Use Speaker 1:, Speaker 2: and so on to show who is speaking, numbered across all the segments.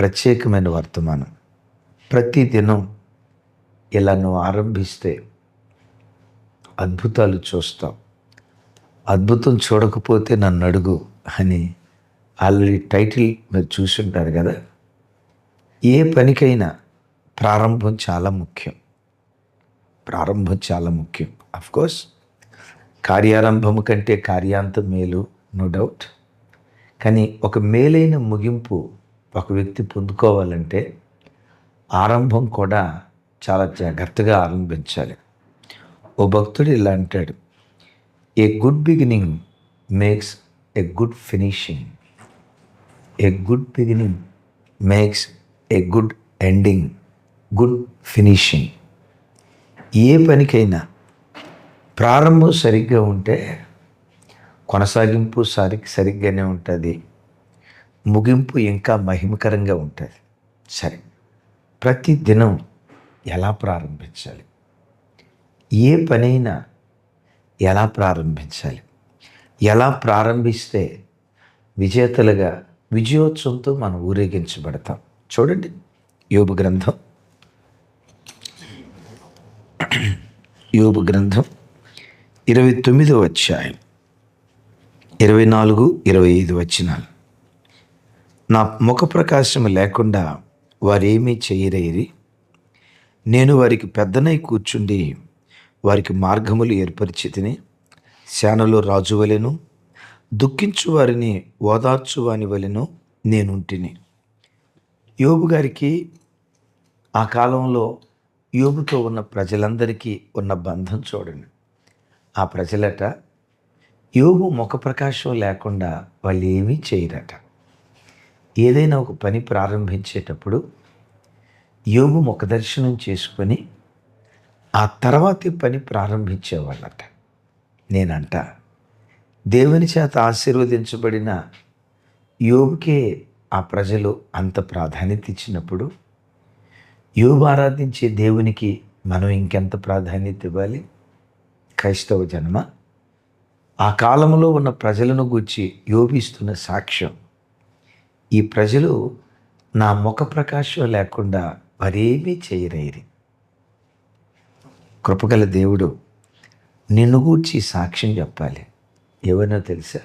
Speaker 1: ప్రత్యేకమైన వర్తమానం. ప్రతిదినం ఇలా నువ్వు ఆరంభిస్తే అద్భుతాలు చూస్తావు. అద్భుతం చూడకపోతే నన్ను అడుగు అని ఆల్రెడీ టైటిల్ మీరు చూసుంటారు కదా. ఏ పనికైనా ప్రారంభం చాలా ముఖ్యం. ప్రారంభం చాలా ముఖ్యం. అఫ్కోర్స్ కార్యారంభము కంటే కార్యాంతం మేలు, నో డౌట్. కానీ ఒక మేలైన ముగింపు ఒక వ్యక్తి పొందుకోవాలంటే ఆరంభం కూడా చాలా జాగ్రత్తగా ఆరంభించాలి. ఓ భక్తుడు ఇలా అంటాడు, a good beginning makes a good finishing. A good beginning makes a good ending, good finishing. ఏ పనికైనా ప్రారంభం సరిగ్గా ఉంటే కొనసాగింపు సరిగ్గానే ఉంటుంది, ముగింపు ఇంకా మహిమకరంగా ఉంటుంది. సరే, ప్రతి దినం ఎలా ప్రారంభించాలి? ఏ పనైనా ఎలా ప్రారంభించాలి? ఎలా ప్రారంభిస్తే విజేతలుగా విజయోత్సవంతో మనం ఊరేగించబడతాం? చూడండి, యోబు గ్రంథం 29వ అధ్యాయం 24, 25 వచనాలు. నా ముఖ ప్రకాశం లేకుండా వారేమీ చేయరేరి, నేను వారికి పెద్దనై కూర్చుండి వారికి మార్గములు ఏర్పరిచితిని. శానలో రాజు వలెను, దుఃఖించు వారిని ఓదార్చు వాని వలెను నేనుంటిని. యోబు గారికి ఆ కాలంలో యోబుతో ఉన్న ప్రజలందరికీ ఉన్న బంధం చూడండి. ఆ ప్రజలట యోబు ముఖ ప్రకాశం లేకుండా వాళ్ళు ఏమీ చేయరట. ఏదైనా ఒక పని ప్రారంభించేటప్పుడు యోబు ముఖ దర్శనం చేసుకొని ఆ తర్వాతి పని ప్రారంభించేవాళ్ళట. నేనంట దేవుని చేత ఆశీర్వదించబడిన యోబుకే ఆ ప్రజలు అంత ప్రాధాన్యత ఇచ్చినప్పుడు యోబు ఆరాధించే దేవునికి మనం ఇంకెంత ప్రాధాన్యత ఇవ్వాలి? క్రైస్తవ జన్మ ఆ కాలంలో ఉన్న ప్రజలను గూర్చి యోబు ఇస్తున్న సాక్ష్యం, ఈ ప్రజలు నా ముఖ ప్రకాశం లేకుండా మరేమీ చేయరేరి. కృపగల దేవుడు నిన్ను గూర్చి సాక్ష్యం చెప్పాలి. ఏవనో తెలుసా?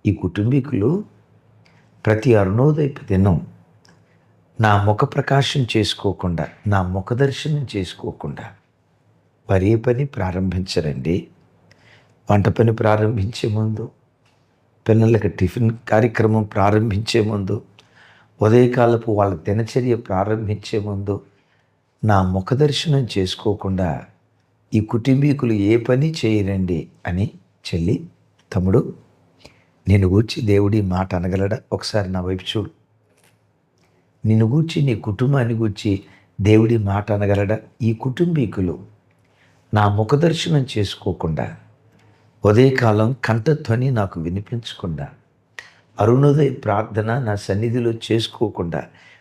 Speaker 1: ఈ కుటుంబీకులు ప్రతి అరుణోదయపు దినం నా ముఖ ప్రకాశం చేసుకోకుండా, నా ముఖ దర్శనం చేసుకోకుండా వారు ఏ పని ప్రారంభించరండి. వంట పని ప్రారంభించే ముందు, పిల్లలకి టిఫిన్ కార్యక్రమం ప్రారంభించే ముందు, ఉదయకాలపు వాళ్ళ దినచర్య ప్రారంభించే ముందు నా ముఖ దర్శనం చేసుకోకుండా ఈ కుటుంబీకులు ఏ పని చేయరండి అని. చెల్లి, తమ్ముడు, నిన్ను గూర్చి దేవుడి మాట అనగలడా? ఒకసారి నా వైపు చూడు. నిన్ను గూర్చి, నీ కుటుంబాన్ని గూర్చి దేవుడి మాట అనగలడా? ఈ కుటుంబీకులు నా ముఖ దర్శనం చేసుకోకుండా, ఉదయకాలం కంఠధ్వని నాకు వినిపించకుండా, అరుణోదయ ప్రార్థన నా సన్నిధిలో చేసుకోకుండా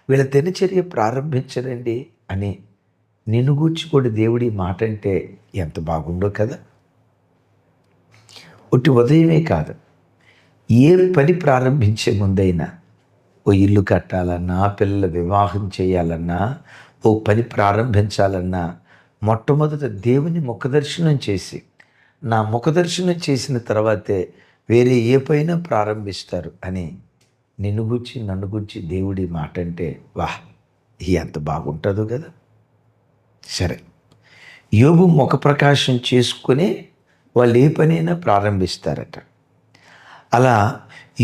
Speaker 1: వీళ్ళ దినచర్య ప్రారంభించరండి అని నిన్ను గూర్చి కూడా దేవుడి మాట అంటే ఎంత బాగుండో కదా. ఒట్టి ఉదయమే కాదు, ఏ పని ప్రారంభించే ముందైనా, ఓ ఇల్లు కట్టాలన్నా, పిల్లల వివాహం చేయాలన్నా, ఓ పని ప్రారంభించాలన్నా మొట్టమొదట దేవుని ముఖదర్శనం చేసి, నా ముఖదర్శనం చేసిన తర్వాతే వేరే ఏ పైన ప్రారంభిస్తారు అని నిన్ను గూర్చి, నన్ను గూర్చి దేవుడి మాట అంటే వాహ్, ఎంత బాగుంటుందో కదా. సరే, యోబు ముఖ ప్రకాశం చేసుకునే వాళ్ళు ఏ పనైనా ప్రారంభిస్తారట. అలా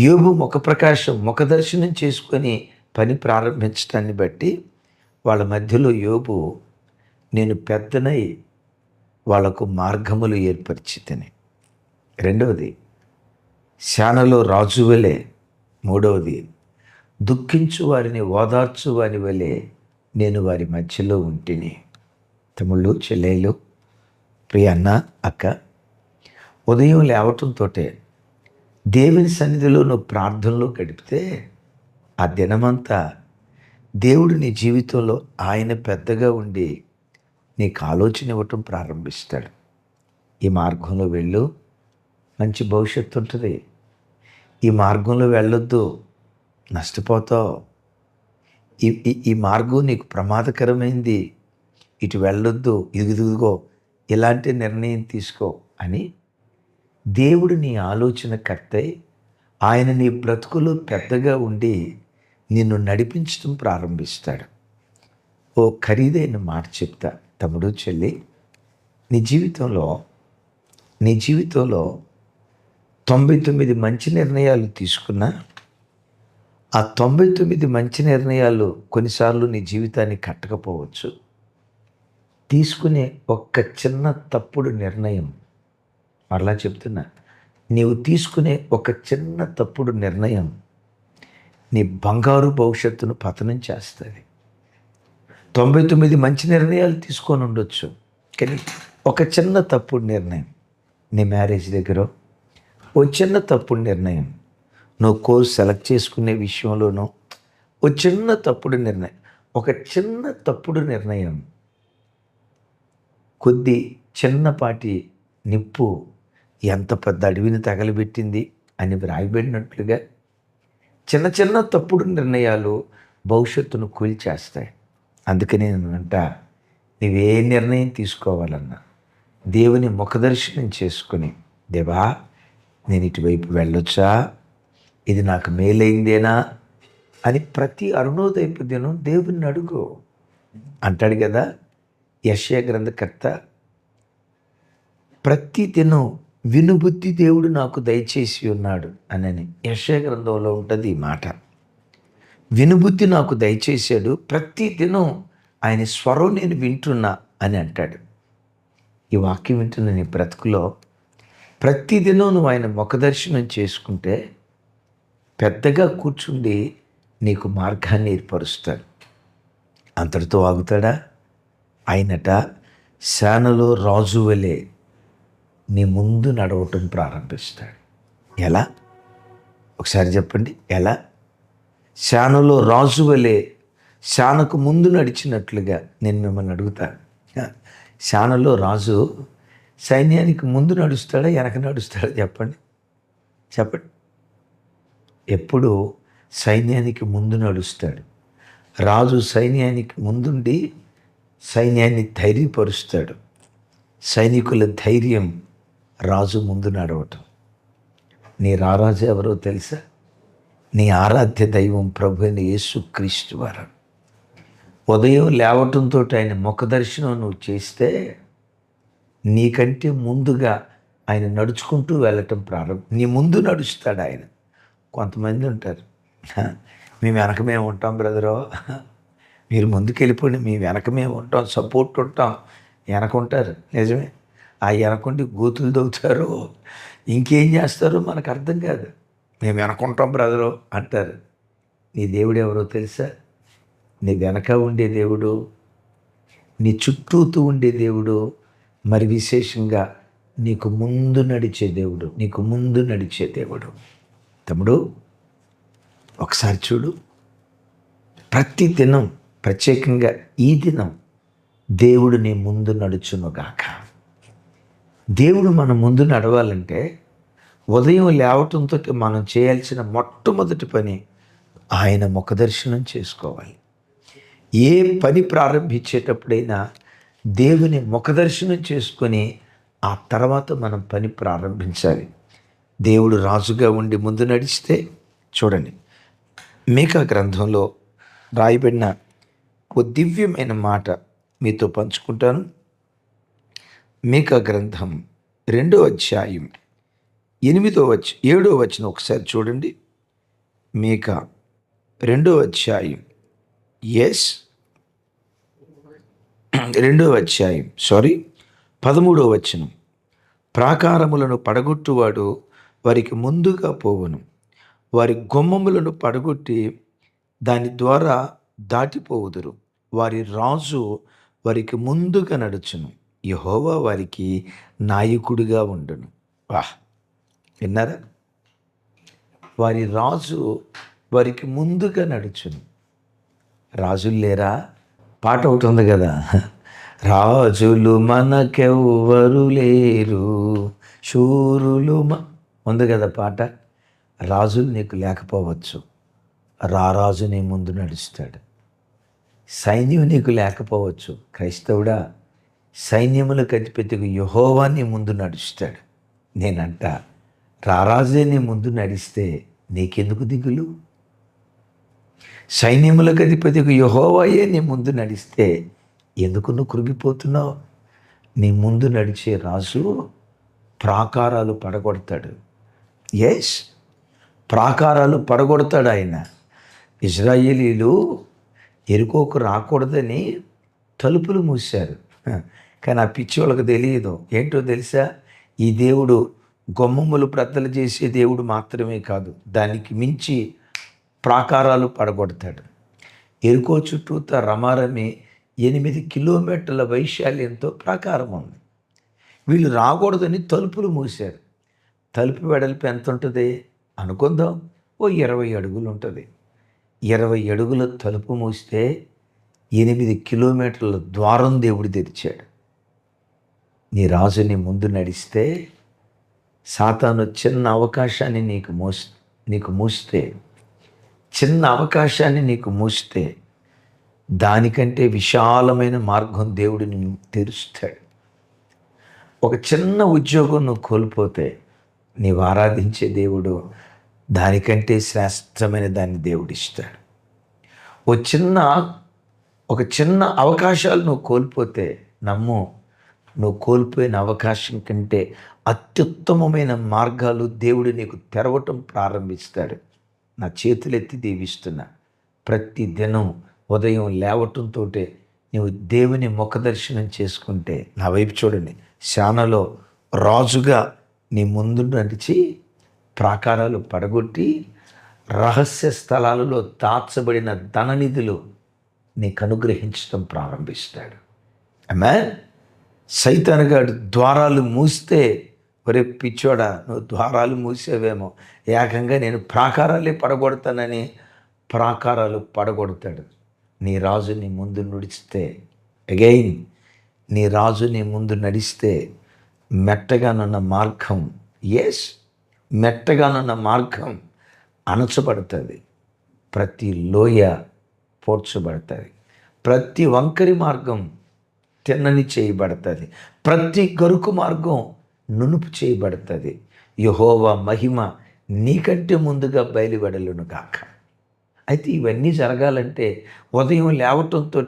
Speaker 1: యోబు ముఖ ప్రకాశం, ముఖ దర్శనం చేసుకొని పని ప్రారంభించడాన్ని బట్టి వాళ్ళ మధ్యలో యోబు, నేను పెద్దనై వాళ్లకు మార్గములు ఏర్పరిచితిని. రెండవది, శానలో రాజు వలె. మూడవది, దుఃఖించు వారిని ఓదార్చు వాని వలె నేను వారి మధ్యలో ఉంటిని. తమ్ముళ్ళు, చెల్లెలు, ప్రియ అన్న, అక్క, ఉదయం లేవటంతో దేవుని సన్నిధిలో నువ్వు ప్రార్థనలో గడిపితే ఆ దినమంతా దేవుడు నీ జీవితంలో ఆయన పెద్దగా ఉండి నీకు ఆలోచన ఇవ్వటం ప్రారంభిస్తాడు. ఈ మార్గంలో వెళ్ళు, మంచి భవిష్యత్తు ఉంటుంది. ఈ మార్గంలో వెళ్ళొద్దు, నష్టపోతావు. ఈ ఈ ఈ మార్గం నీకు ప్రమాదకరమైంది, ఇటు వెళ్ళొద్దు, ఇదిగో ఇలాంటి నిర్ణయం తీసుకో అని దేవుడు నీ ఆలోచనకర్తై ఆయన నీ బ్రతుకులో పెద్దగా ఉండి నిన్ను నడిపించడం ప్రారంభిస్తాడు. ఓ ఖరీదైన మాట చెప్తా తమ్ముడు, చెల్లి, నీ జీవితంలో 99 మంచి నిర్ణయాలు తీసుకున్నా ఆ 99 మంచి నిర్ణయాలు కొన్నిసార్లు నీ జీవితాన్ని కట్టకపోవచ్చు. తీసుకునే ఒక్క చిన్న తప్పుడు నిర్ణయం, మరలా చెప్తున్నా, నీవు తీసుకునే ఒక చిన్న తప్పుడు నిర్ణయం నీ బంగారు భవిష్యత్తును పతనం చేస్తుంది. 99 మంచి నిర్ణయాలు తీసుకొని ఉండొచ్చు, కానీ ఒక చిన్న తప్పుడు నిర్ణయం నీ మ్యారేజ్ దగ్గర, ఓ చిన్న తప్పుడు నిర్ణయం నువ్వు కోర్స్ సెలెక్ట్ చేసుకునే విషయంలోనూ, ఓ చిన్న తప్పుడు నిర్ణయం, ఒక చిన్న తప్పుడు నిర్ణయం కొద్ది చిన్నపాటి నిప్పు ఎంత పెద్ద అడవిని తగలబెట్టింది అని వ్రాయబడినట్లుగా చిన్న చిన్న తప్పుడు నిర్ణయాలు భవిష్యత్తును కూల్చేస్తాయి. అందుకని నేనంట, నువ్వే నిర్ణయం తీసుకోవాలన్నా దేవుని ముఖదర్శనం చేసుకుని, దేవా నేను ఇటువైపు వెళ్ళొచ్చా, ఇది నాకు మేలైందేనా అని ప్రతి అరుణోదయపు దినం దేవుని అడుగు అంటాడు కదా యెషయా గ్రంథకర్త. ప్రతి దినం వినుబుద్ధి దేవుడు నాకు దయచేసి ఉన్నాడు అని యెషయా గ్రంథంలో ఉంటుంది ఈ మాట. వినుబుద్ధి నాకు దయచేశాడు, ప్రతి దినం ఆయన స్వరం నేను వింటున్నా అని అంటాడు. ఈ వాక్యం వింటున్న నీ బ్రతుకులో ప్రతిదినం నువ్వు ఆయన ముఖదర్శనం చేసుకుంటే పెద్దగా కూర్చుండి నీకు మార్గాన్ని ఏర్పరుస్తాడు. అంతటితో ఆగుతాడా? ఆయనట శానలో రాజు వలె నీ ముందు నడవటం ప్రారంభిస్తాడు. ఎలా? ఒకసారి చెప్పండి, ఎలా? శానలో రాజు వలె శానకు ముందు నడిచినట్లుగా నేను మిమ్మల్ని అడుగుతాను. శానలో రాజు సైన్యానికి ముందు నడుస్తాడా, వెనక నడుస్తాడా? చెప్పండి. ఎప్పుడు సైన్యానికి ముందు నడుస్తాడు. రాజు సైన్యానికి ముందుండి సైన్యాన్ని ధైర్యపరుస్తాడు. సైనికుల ధైర్యం రాజు ముందు నడవటం. నీ రారాజు ఎవరో తెలుసా? నీ ఆరాధ్య దైవం ప్రభు అయిన యేసుక్రీస్తు వారు. ఉదయం లేవటంతో ఆయన ముఖదర్శనం నువ్వు చేస్తే నీకంటే ముందుగా ఆయన నడుచుకుంటూ వెళ్ళటం నీ ముందు నడుస్తాడు ఆయన. కొంతమంది ఉంటారు, మేము వెనక మేము ఉంటాం బ్రదరో, మీరు ముందుకు వెళ్ళిపోండి, మీ వెనక మేము ఉంటాం, సపోర్ట్ ఉంటాం. వెనక ఉంటారు, నిజమే. ఆ వెనకుండి గోతులు దవ్వుతారు, ఇంకేం చేస్తారో మనకు అర్థం కాదు. మేము వెనకుంటాం బ్రదరో అంటారు. నీ దేవుడు ఎవరో తెలుసా? నీ వెనక ఉండే దేవుడు, నీ చుట్టూతూ ఉండే దేవుడు, మరి విశేషంగా నీకు ముందు నడిచే దేవుడు, నీకు ముందు నడిచే దేవుడు. తమ్ముడు, ఒకసారి చూడు, ప్రతి దినం, ప్రత్యేకంగా ఈ దినం దేవుడు నీ ముందు నడుచునుగాక. దేవుడు మన ముందు నడవాలంటే ఉదయం లేవటంతో మనం చేయాల్సిన మొట్టమొదటి పని ఆయన ముఖదర్శనం చేసుకోవాలి. ఏ పని ప్రారంభించేటప్పుడైనా దేవుని ముఖదర్శనం చేసుకొని ఆ తర్వాత మనం పని ప్రారంభించాలి. దేవుడు రాజుగా ఉండి ముందు నడిస్తే, చూడండి, మీకా గ్రంథంలో రాయబడిన ఓ దివ్యమైన మాట మీతో పంచుకుంటాను. మీకా గ్రంథం 2వ అధ్యాయం 7వ వచనం ఒకసారి చూడండి. మీకా 2వ అధ్యాయం 13వ వచనం. ప్రాకారములను పడగొట్టువాడు వారికి ముందుగా పోవును, వారి గుమ్మములను పడగొట్టి దాని ద్వారా దాటిపోవుదురు, వారి రాజు వారికి ముందుగా నడుచును, యెహోవా వారికి నాయకుడిగా ఉండును. వాహ్, విన్నారా? వారి రాజు వారికి ముందుగా నడుచును. రాజులు లేరా? పాట ఒకటి ఉంది కదా, రాజులు మనకెవ్వరు లేరు, శూరులు ఉంది కదా పాట. రాజులు నీకు లేకపోవచ్చు, రారాజు నీ ముందు నడుస్తాడు. సైన్యం నీకు లేకపోవచ్చు, క్రైస్తవుడా, సైన్యములకు అధిపతికి యెహోవా నీ ముందు నడుస్తాడు. నేనంట, రారాజే నీ ముందు నడిస్తే నీకెందుకు దిగులు? సైన్యములకు అధిపతికి యెహోవాయే నీ ముందు నడిస్తే ఎందుకు నువ్వు కృంగిపోతున్నావు? నీ ముందు నడిచే రాజు ప్రాకారాలు పడగొడతాడు. ఎస్, ప్రాకారాలు పడగొడతాడు ఆయన. ఇశ్రాయేలీలు ఎరుకోకు రాకూడదని తలుపులు మూశారు. కానీ ఆ పిచ్చి వాళ్ళకి తెలియదు. ఏంటో తెలుసా? ఈ దేవుడు గుమ్మములు బ్రద్దలు చేసే దేవుడు మాత్రమే కాదు, దానికి మించి ప్రాకారాలు పడగొడతాడు. ఎరుకో చుట్టూతా రమారమి 8 కిలోమీటర్ల వైశాల్యంతో ప్రాకారం ఉంది. వీళ్ళు రాకూడదని తలుపులు మూశారు. తలుపు వెడల్పు ఎంత ఉంటుంది అనుకుందాం, ఓ 20 అడుగులు ఉంటుంది. 20 అడుగుల తలుపు మూస్తే 8 కిలోమీటర్ల ద్వారం దేవుడు తెరిచాడు. నీ రాజు నీ ముందు నడిస్తే సాతాను చిన్న అవకాశాన్ని నీకు మూస్తే చిన్న అవకాశాన్ని నీకు మూస్తే దానికంటే విశాలమైన మార్గం దేవుడు నిన్ను తెరుస్తాడు. ఒక చిన్న ఉద్యోగం నువ్వు కోల్పోతే నీవు ఆరాధించే దేవుడు దానికంటే శ్రేష్టమైన దాన్ని దేవుడు ఇస్తాడు. ఒక చిన్న అవకాశాలు నువ్వు కోల్పోతే నమ్ము, నువ్వు కోల్పోయిన అవకాశం కంటే అత్యుత్తమమైన మార్గాలు దేవుడు నీకు తెరవటం ప్రారంభిస్తాడు. నా చేతులెత్తి దీవిస్తున్నా. ప్రతి దినం ఉదయం లేవటంతో నీవు దేవుని ముఖ దర్శనం చేసుకుంటే, నా వైపు చూడండి, శానలో రాజుగా నీ ముందు నడిచి ప్రాకారాలు పడగొట్టి రహస్య స్థలాలలో దాచబడిన ధననిధులు నీకు అనుగ్రహించడం ప్రారంభిస్తాడు. ఆమేన్. సైతానుగాడు ద్వారాలు మూస్తే, ఒరే పిచ్చోడా, నువ్వు ద్వారాలు మూసేవేమో, ఏకంగా నేను ప్రాకారాలే పడగొడతానని ప్రాకారాలు పడగొడతాడు. నీ రాజు నీ ముందు నడిస్తే, అగైన్ నీ రాజు నీ ముందు నడిస్తే మెట్టగానున్న మార్గం, ఎస్, మెట్టగానున్న మార్గం అణచబడుతుంది. ప్రతి లోయ పోడ్చబడుతుంది. ప్రతి వంకరి మార్గం తిన్నని చేయబడుతుంది. ప్రతి గరుకు మార్గం నునుపు చేయబడుతుంది. యెహోవా మహిమ నీకంటే ముందుగా బయలువెడలును గాక. అయితే ఇవన్నీ జరగాలంటే ఉదయం లేవటంతో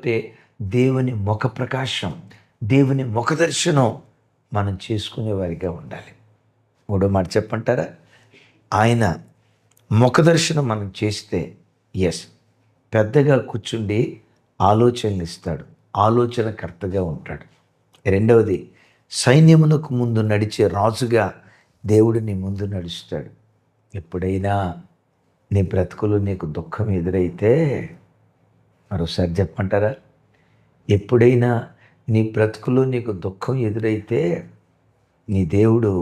Speaker 1: దేవుని ముఖ ప్రకాశం, దేవుని ముఖ దర్శనం మనం చేసుకునే వారిగా ఉండాలి. మూడో మాట చెప్పంటారా? ఆయన ముఖ దర్శనం మనం చేస్తే, ఎస్, పెద్దగా కూర్చుండి ఆలోచనలు ఇస్తాడు, ఆలోచనకర్తగా ఉంటాడు. రెండవది, సైన్యమునకు ముందు నడిచే రాజుగా దేవుడు నీ ముందు నడుస్తాడు. ఎప్పుడైనా నీ బ్రతుకులు నీకు దుఃఖం ఎదురైతే, మరోసారి చెప్పంటారా? ఎప్పుడైనా నీ బ్రతుకులు నీకు దుఃఖం ఎదురైతే నీ దేవుడు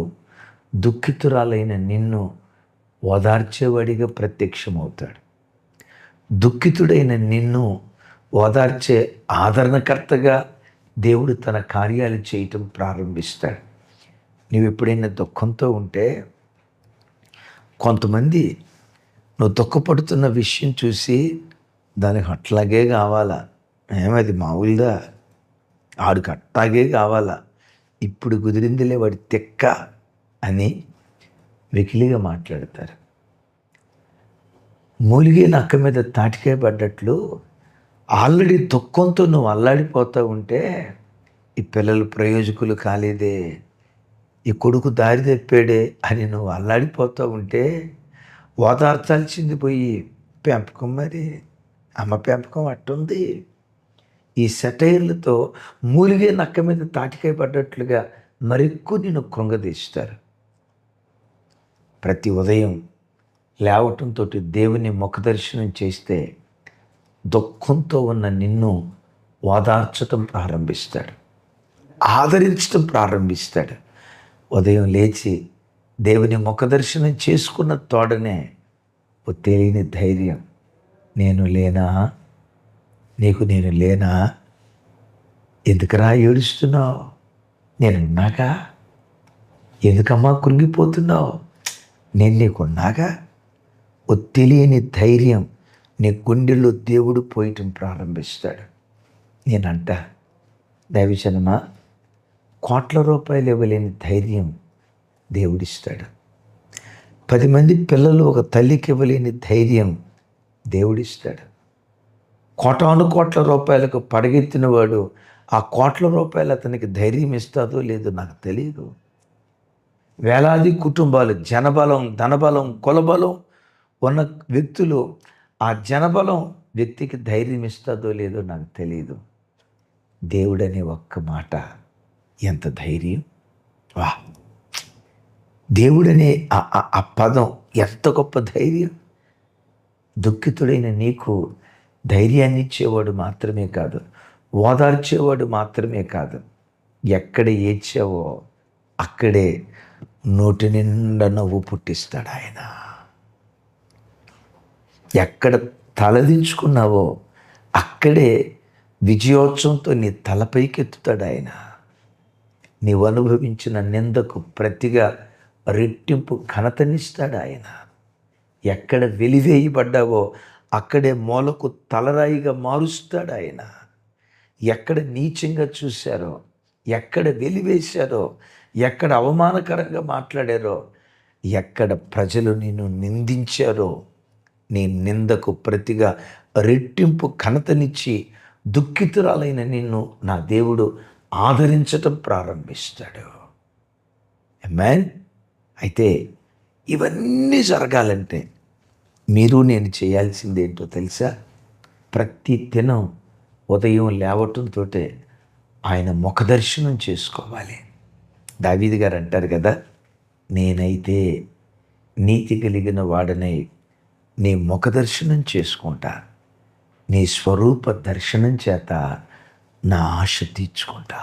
Speaker 1: దుఃఖితురాలైన నిన్ను ఓదార్చేవాడిగా ప్రత్యక్షమవుతాడు. దుఃఖితుడైన నిన్ను ఓదార్చే ఆదరణకర్తగా దేవుడు తన కార్యాలు చేయటం ప్రారంభిస్తాడు. నువ్వు ఎప్పుడైనా దుఃఖంతో ఉంటే, కొంతమంది నువ్వు దుఃఖపడుతున్న విషయం చూసి దానికి అట్లాగే కావాలా, ఏమది మామూలుదా, ఆడికి అట్టాగే కావాలా, ఇప్పుడు కుదిరిందిలే వాడి తెక్క అని వెకిలిగా మాట్లాడతారు. మూలిగే నక్క మీద తాటికాయ పడ్డట్లు ఆల్రెడీ దుఃఖంతో నువ్వు అల్లాడిపోతూ ఉంటే, ఈ పిల్లలు ప్రయోజకులు కాలేదే, ఈ కొడుకు దారి తప్పాడే అని నువ్వు అల్లాడిపోతూ ఉంటే ఓదార్చాల్సింది పోయి పెంపకం, మరి అమ్మ పెంపకం అట్టుంది. ఈ సెటైర్లతో మూలిగే నక్క మీద తాటికాయ పడ్డట్లుగా మరెక్కువ నిన్ను కృంగదీస్తారు. ప్రతి ఉదయం లేవటంతో దేవుని ముఖ దర్శనం చేస్తే దుఃఖంతో ఉన్న నిన్ను ఓదార్చటం ప్రారంభిస్తాడు, ఆదరించటం ప్రారంభిస్తాడు. ఉదయం లేచి దేవుని ముఖ దర్శనం చేసుకున్న తోడనే ఓ తెలియని ధైర్యం, నేను లేనా, నీకు నేను లేనా, ఎందుకురా ఏడుస్తున్నావు, నేనున్నాగా, ఎందుకమ్మా కృంగిపోతున్నావు, నేను నీకున్నాగా. ఓ తెలియని ధైర్యం నీ గుండెలో దేవుడు పోయటం ప్రారంభిస్తాడు. నేనంట దైవజనమా, కోట్ల రూపాయలు ఇవ్వలేని ధైర్యం దేవుడిస్తాడు. 10 మంది పిల్లలు ఒక తల్లికి ఇవ్వలేని ధైర్యం దేవుడిస్తాడు. కోటాను కోట్ల రూపాయలకు పడగెత్తిన వాడు ఆ కోట్ల రూపాయలు అతనికి ధైర్యం ఇస్తాదో లేదో నాకు తెలియదు. వేలాది కుటుంబాలు, జనబలం, ధనబలం, కులబలం ఉన్న వ్యక్తులు, ఆ జనబలం వ్యక్తికి ధైర్యం ఇస్తుందో లేదో నాకు తెలియదు. దేవుడనే ఒక్క మాట ఎంత ధైర్యం! వా, దేవుడనే ఆ పదం ఎంత గొప్ప ధైర్యం! దుఃఖితుడైన నీకు ధైర్యాన్ని ఇచ్చేవాడు మాత్రమే కాదు, ఓదార్చేవాడు మాత్రమే కాదు, ఎక్కడ ఏడ్చావో అక్కడే నోటి నిండా నవ్వు పుట్టిస్తాడు ఆయన. ఎక్కడ తలదించుకున్నావో అక్కడే విజయోత్సవంతో నీ తలపైకెత్తుతాడు ఆయన. నీవు అనుభవించిన నిందకు ప్రతిగా రెట్టింపు ఘనతనిస్తాడు ఆయన. ఎక్కడ వెలివేయబడ్డావో అక్కడే మూలకు తలరాయిగా మారుస్తాడు ఆయన. ఎక్కడ నీచంగా చూశారో, ఎక్కడ వెలివేశారో, ఎక్కడ అవమానకరంగా మాట్లాడారో, ఎక్కడ ప్రజలు నిన్ను నిందించారో, నీ నిందకు ప్రతిగా రెట్టింపు ఘనతనిచ్చి దుఃఖితురాలైన నిన్ను నా దేవుడు ఆదరించటం ప్రారంభిస్తాడు. ఆమేన్. అయితే ఇవన్నీ జరగాలంటే మీరు నేను చేయాల్సింది ఏంటో తెలుసా? ప్రతి దినం ఉదయం లేవటంతో ఆయన ముఖదర్శనం చేసుకోవాలి. దావీదు గారు అంటారు కదా, నేనైతే నీతి కలిగిన వాడనై నీ ముఖదర్శనం చేసుకుంటా, నీ స్వరూప దర్శనం చేత నా ఆశ తీర్చుకుంటా.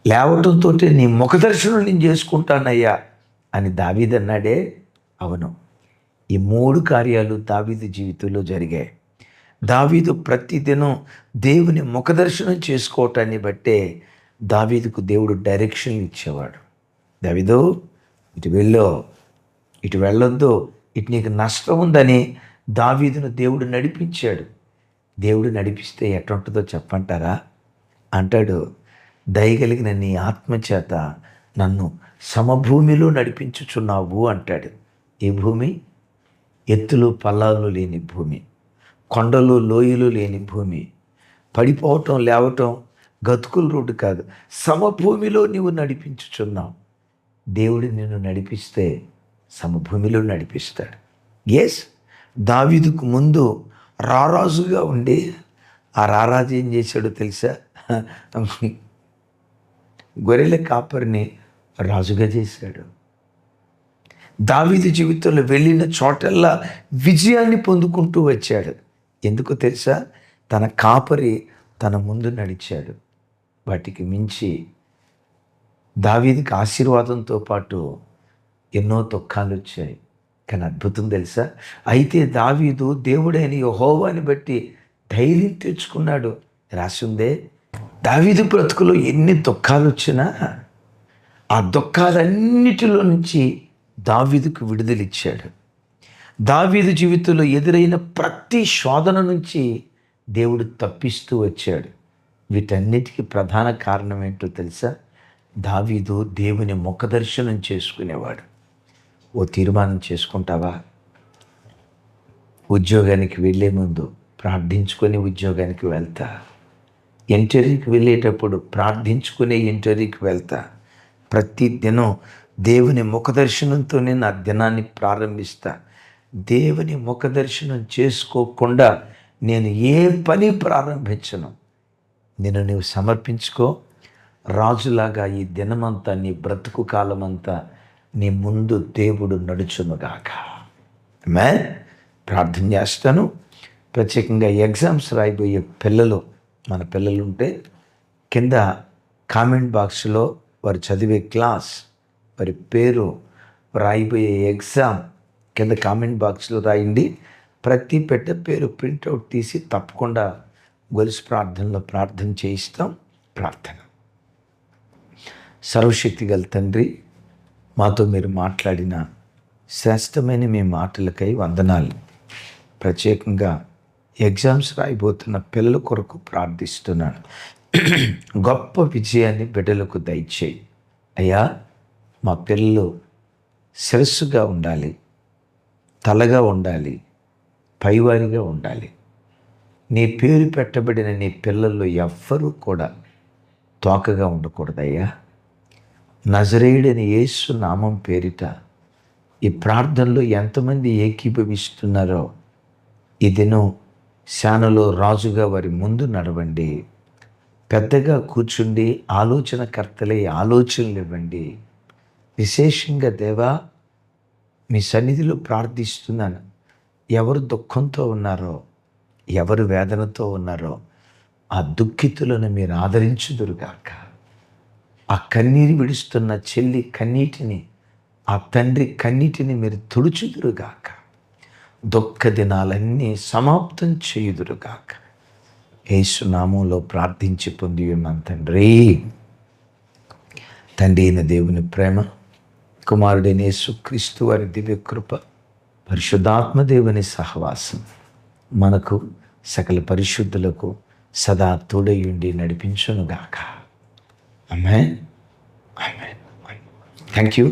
Speaker 1: లేవటంతో నీ ముఖదర్శనం నేను చేసుకుంటానయ్యా అని దావీదు అన్నాడే. అవును, ఈ 3 కార్యాలు దావీదు జీవితంలో జరిగాయి. దావీదు ప్రతిదినం దేవుని ముఖదర్శనం చేసుకోవటాన్ని బట్టే దావీదుకు దేవుడు డైరెక్షన్ ఇచ్చేవాడు. దావీదు, ఇటు వెళ్ళు, ఇటు వెళ్ళొద్దు, ఇటు నీకు నష్టం ఉందని దావీదును దేవుడు నడిపించాడు. దేవుడు నడిపిస్తే ఎట్లుంటుందో చెప్పంటారా? అంటాడు, దయగలిగిన నీ ఆత్మచేత నన్ను సమభూమిలో నడిపించుచున్నావు అంటాడు. ఈ భూమి ఎత్తులు పల్లాలు లేని భూమి, కొండలు లోయలు లేని భూమి, పడిపోవటం లేవటం గతుకుల రోడ్డు కాదు, సమభూమిలో నీవు నడిపించుచున్నావు. దేవుడు నిన్ను నడిపిస్తే సమభూమిలో నడిపిస్తాడు. ఎస్, దావీదుకు ముందు రారాజుగా ఉండి ఆ రారాజు ఏం చేశాడో తెలుసా? గొర్రెల కాపరిని రాజుగా చేశాడు. దావీదు జీవితంలో వెళ్ళిన చోటల్లా విజయాన్ని పొందుకుంటూ వచ్చాడు. ఎందుకో తెలుసా? తన కాపరి తన ముందు నడిచాడు. వాటికి మించి దావీదుకి ఆశీర్వాదంతో పాటు ఎన్నో దుఃఖాలు వచ్చాయి. కానీ అద్భుతం తెలుసా? అయితే దావీదు దేవుడైన యెహోవాని బట్టి ధైర్యం తెచ్చుకున్నాడు. రాసిందే, దావీదు బ్రతుకులో ఎన్ని దుఃఖాలు వచ్చినా ఆ దుఃఖాలన్నిటిలో నుంచి దావీదుకు విడుదలిచ్చాడు. దావీదు జీవితంలో ఎదురైన ప్రతి శోధన నుంచి దేవుడు తప్పిస్తూ వచ్చాడు. వీటన్నిటికీ ప్రధాన కారణం ఏంటో తెలుసా? దావీదు దేవుని ముఖదర్శనం చేసుకునేవాడు. ఓ తీర్మానం చేసుకుంటావా? ఉద్యోగానికి వెళ్ళే ముందు ప్రార్థించుకొని ఉద్యోగానికి వెళ్తా, ఇంటర్వ్యూకి వెళ్ళేటప్పుడు ప్రార్థించుకునే ఇంటర్వ్యూకి వెళ్తా, ప్రతి దినం దేవుని ముఖదర్శనంతోనే నా దినాన్ని ప్రారంభిస్తా. దేవుని ముఖదర్శనం చేసుకోకుండా నేను ఏ పని ప్రారంభించను. నేను నీవు సమర్పించుకో. రాజులాగా ఈ దినమంతా, నీ బ్రతుకు కాలమంతా నీ ముందు దేవుడు నడుచునుగాక. ఆమేన్. ప్రార్థన చేస్తాను. ప్రత్యేకంగా ఎగ్జామ్స్ రాయబోయే పిల్లలు, మన పిల్లలు ఉంటే కింద కామెంట్ బాక్స్లో వారు చదివే క్లాస్, వారి పేరు, రాయబోయే ఎగ్జామ్ కింద కామెంట్ బాక్స్లో రాయండి. ప్రతి పెట్ట పేరు ప్రింట్అవుట్ తీసి తప్పకుండా గొలుసు ప్రార్థనలో ప్రార్థన చేయిస్తాం. ప్రార్థన. సర్వశక్తి గల తండ్రి, మాతో మీరు మాట్లాడిన శ్రేష్టమైన మీ మాటలకై వందనాలు. ప్రత్యేకంగా ఎగ్జామ్స్ రాయబోతున్న పిల్లల కొరకు ప్రార్థిస్తున్నాను. గొప్ప విజయాన్ని బిడ్డలకు దయచేయి అయ్యా. మా పిల్లలు శిరస్సుగా ఉండాలి, తలగా ఉండాలి, పైవారిగా ఉండాలి. నీ పేరు పెట్టబడిన నీ పిల్లల్లో ఎవ్వరూ కూడా తోకగా ఉండకూడదయ్యా. నజరేయుడైన యేసు నామం పేరిట ఈ ప్రార్థనలో ఎంతమంది ఏకీభవిస్తున్నారో ఈ దినం శానలో రాజుగా వారి ముందు నడవండి. పెద్దగా కూర్చుండి ఆలోచనకర్తలే ఆలోచనలు ఇవ్వండి. విశేషంగా దేవా, మీ సన్నిధిలో ప్రార్థిస్తున్నాను. ఎవరు దుఃఖంతో ఉన్నారో, ఎవరు వేదనతో ఉన్నారో ఆ దుఃఖితులను మీరు ఆదరించుదురుగాక. ఆ కన్నీరు విడుస్తున్న చెల్లి కన్నీటిని, ఆ తండ్రి కన్నీటిని మీరు తుడుచుదురుగాక. దుఃఖ దినాలన్నీ సమాప్తం చేయుదురుగాక. యేసు నామంలో ప్రార్థించి పొంది ఉన్నాను తండ్రి. తండ్రి అయిన దేవుని ప్రేమ, కుమారుడైన యేసుక్రీస్తు వారి దివ్య కృప, పరిశుద్ధాత్మ దేవుని సహవాసం మనకు సకల పరిశుద్ధులకు సదా తోడయుండి నడిపించునుగాక. ఆమేన్. ఆమేన్. Thank you.